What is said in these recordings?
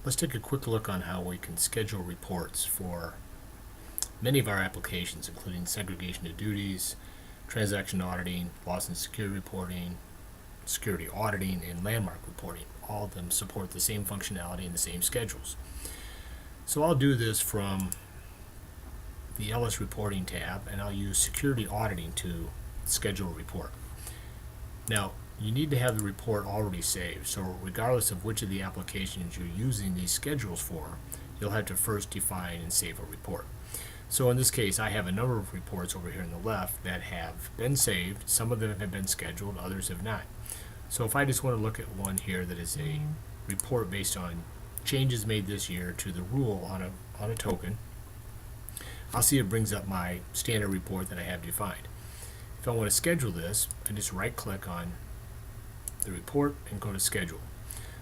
Let's take a quick look on how we can schedule reports for many of our applications, including segregation of duties, transaction auditing, loss and security reporting, security auditing, and landmark reporting. All of them support the same functionality and the same schedules. So I'll do this from the LS reporting tab, and I'll use security auditing to schedule a report. Now, you need to have the report already saved, so regardless of which of the applications you're using these schedules for, you'll have to first define and save a report. So in this case, I have a number of reports over here on the left that have been saved. Some of them have been scheduled, others have not. So if I just want to look at one here that is a report based on changes made this year to the rule on a token, I'll see it brings up my standard report that I have defined. If I want to schedule this, I just right click on the report and go to schedule.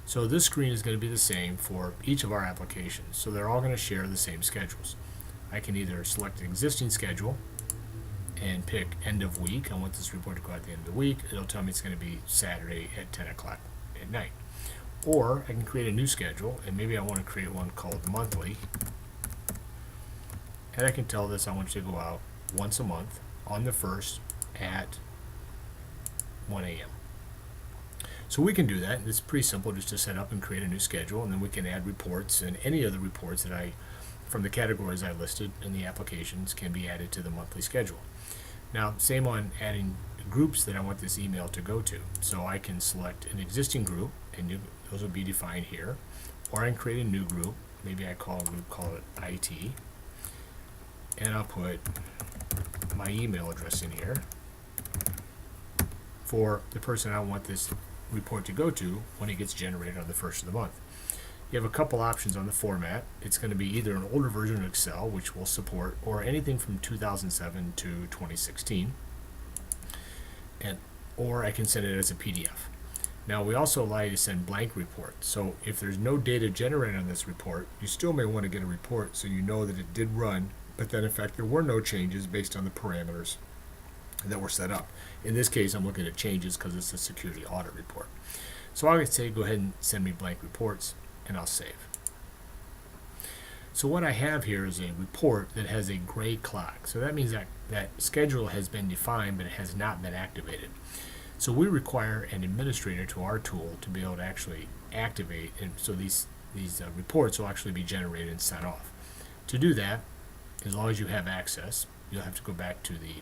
So this screen is going to be the same for each of our applications, so they're all going to share the same schedules. I can either select an existing schedule and pick end of week. I want this report to go out at the end of the week. It'll tell me it's going to be Saturday at 10 o'clock at night. Or I can create a new schedule, and maybe I want to create one called monthly, and I can tell this I want you to go out once a month on the 1st at 1 a.m. So we can do that. It's pretty simple just to set up and create a new schedule, and then we can add reports, and any of the reports that from the categories I listed in the applications can be added to the monthly schedule. Now, same on adding groups that I want this email to go to. So I can select an existing group, and those will be defined here, or I can create a new group. Maybe I call it IT, and I'll put my email address in here for the person I want this report to go to when it gets generated on the 1st of the month. You have a couple options on the format. It's going to be either an older version of Excel, which will support, or anything from 2007 to 2016, or I can send it as a PDF. Now, we also allow you to send blank reports. So if there's no data generated on this report, you still may want to get a report so you know that it did run, but then in fact there were no changes based on the parameters that were set up. In this case, I'm looking at changes because it's a security audit report. So I would say go ahead and send me blank reports, and I'll save. So what I have here is a report that has a gray clock. So that means that schedule has been defined, but it has not been activated. So we require an administrator to our tool to be able to actually activate, and so these reports will actually be generated and sent off. To do that, as long as you have access, you'll have to go back to the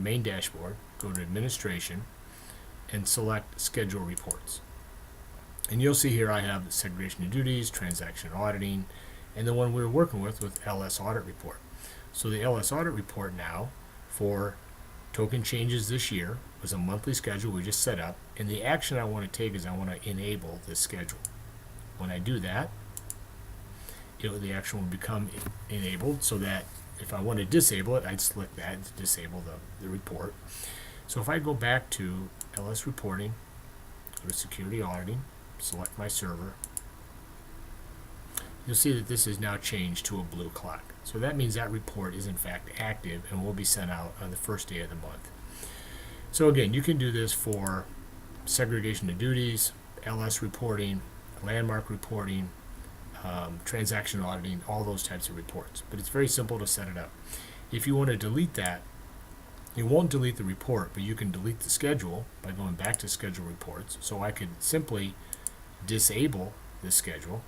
main dashboard, go to administration, and select schedule reports. And you'll see here I have segregation of duties, transaction auditing, and the one we were working with LS audit report. So the LS audit report now for token changes this year was a monthly schedule we just set up, and the action I want to take is I want to enable this schedule. When I do that, the action will become enabled, so that if I want to disable it, I'd select that to disable the report. So if I go back to LS reporting, go to security auditing, select my server, you'll see that this is now changed to a blue clock. So that means that report is in fact active and will be sent out on the 1st day of the month. So again, you can do this for segregation of duties, LS reporting, landmark reporting, transaction auditing, all those types of reports. But it's very simple to set it up. If you want to delete that, you won't delete the report, but you can delete the schedule by going back to schedule reports. So I could simply disable this schedule,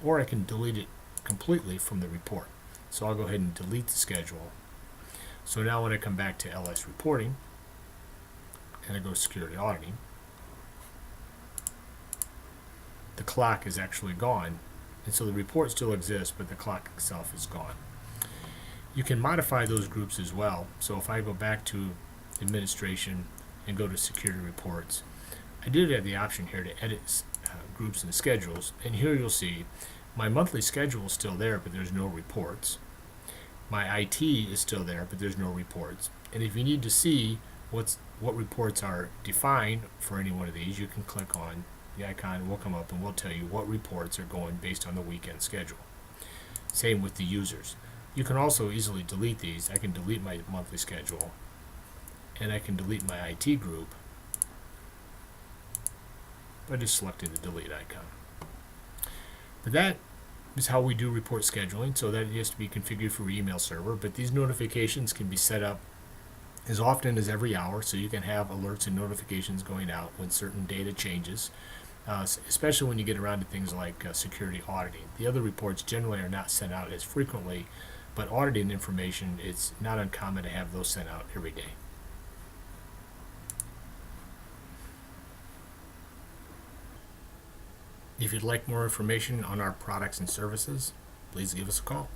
or I can delete it completely from the report. So I'll go ahead and delete the schedule. So now when I come back to LS reporting and I go to security auditing, the clock is actually gone, and so the report still exists, but the clock itself is gone. You can modify those groups as well. So if I go back to administration and go to security reports, I did have the option here to edit groups and schedules, and here you'll see my monthly schedule is still there, but there's no reports. My IT is still there, but there's no reports. And if you need to see what reports are defined for any one of these, you can click on the icon, will come up and we'll tell you what reports are going based on the weekend schedule. Same with the users. You can also easily delete these. I can delete my monthly schedule, and I can delete my IT group by just selecting the delete icon. That is how we do report scheduling, so that it has to be configured for your email server, but these notifications can be set up as often as every hour, so you can have alerts and notifications going out when certain data changes, especially when you get around to things like security auditing. The other reports generally are not sent out as frequently, but auditing information, it's not uncommon to have those sent out every day. If you'd like more information on our products and services, please give us a call.